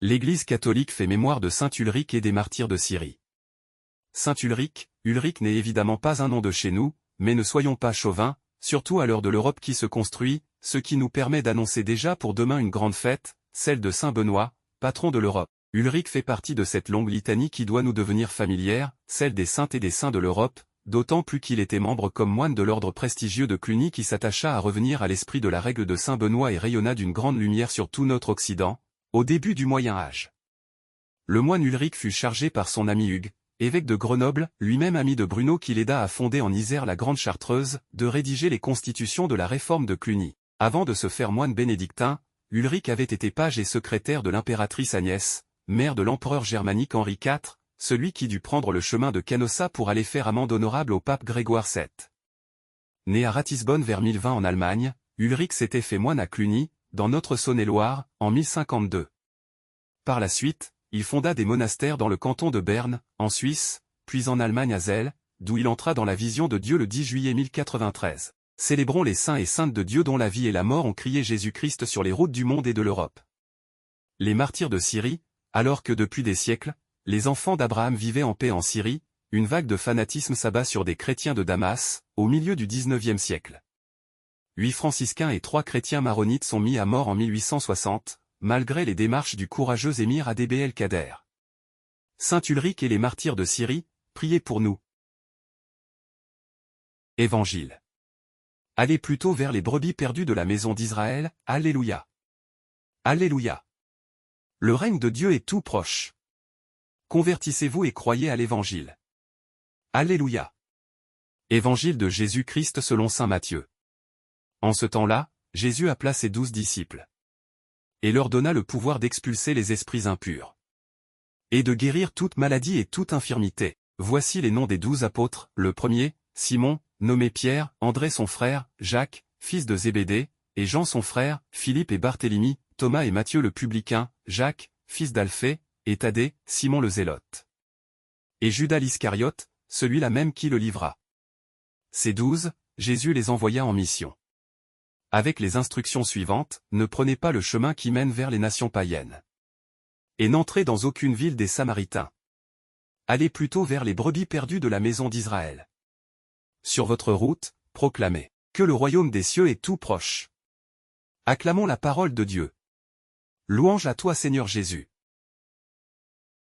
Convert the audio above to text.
L'Église catholique fait mémoire de saint Ulrich et des martyrs de Syrie. Saint Ulrich, Ulrich n'est évidemment pas un nom de chez nous, mais ne soyons pas chauvins, surtout à l'heure de l'Europe qui se construit, ce qui nous permet d'annoncer déjà pour demain une grande fête, celle de Saint Benoît, patron de l'Europe. Ulrich fait partie de cette longue litanie qui doit nous devenir familière, celle des saintes et des saints de l'Europe, d'autant plus qu'il était membre comme moine de l'ordre prestigieux de Cluny qui s'attacha à revenir à l'esprit de la règle de Saint Benoît et rayonna d'une grande lumière sur tout notre Occident, au début du Moyen Âge. Le moine Ulrich fut chargé par son ami Hugues, évêque de Grenoble, lui-même ami de Bruno qui l'aida à fonder en Isère la Grande Chartreuse, de rédiger les constitutions de la réforme de Cluny. Avant de se faire moine bénédictin, Ulrich avait été page et secrétaire de l'impératrice Agnès, mère de l'empereur germanique Henri IV, celui qui dut prendre le chemin de Canossa pour aller faire amende honorable au pape Grégoire VII. Né à Ratisbonne vers 1020 en Allemagne, Ulrich s'était fait moine à Cluny, dans notre Saône-et-Loire, en 1052. Par la suite, il fonda des monastères dans le canton de Berne, en Suisse, puis en Allemagne à Zell, d'où il entra dans la vision de Dieu le 10 juillet 1093. Célébrons les saints et saintes de Dieu dont la vie et la mort ont crié Jésus-Christ sur les routes du monde et de l'Europe. Les martyrs de Syrie, alors que depuis des siècles, les enfants d'Abraham vivaient en paix en Syrie, une vague de fanatisme s'abat sur des chrétiens de Damas, au milieu du XIXe siècle. 8 franciscains et 3 chrétiens maronites sont mis à mort en 1860, malgré les démarches du courageux émir Adébé el-Kader. Saint Ulrich et les martyrs de Syrie, priez pour nous. Évangile. Allez plutôt vers les brebis perdues de la maison d'Israël, Alléluia. Alléluia. Le règne de Dieu est tout proche. Convertissez-vous et croyez à l'Évangile. Alléluia. Évangile de Jésus-Christ selon saint Matthieu. En ce temps-là, Jésus appela ses 12 disciples. Et leur donna le pouvoir d'expulser les esprits impurs. Et de guérir toute maladie et toute infirmité. Voici les noms des 12 apôtres, le premier, Simon, nommé Pierre, André son frère, Jacques, fils de Zébédée, et Jean son frère, Philippe et Barthélemy, Thomas et Matthieu le publicain, Jacques, fils d'Alphée, et Thaddée, Simon le Zélote. Et Judas l'Iscariote, celui-là même qui le livra. Ces 12, Jésus les envoya en mission. Avec les instructions suivantes, ne prenez pas le chemin qui mène vers les nations païennes. Et n'entrez dans aucune ville des Samaritains. Allez plutôt vers les brebis perdues de la maison d'Israël. Sur votre route, proclamez que le royaume des cieux est tout proche. Acclamons la parole de Dieu. Louange à toi Seigneur Jésus.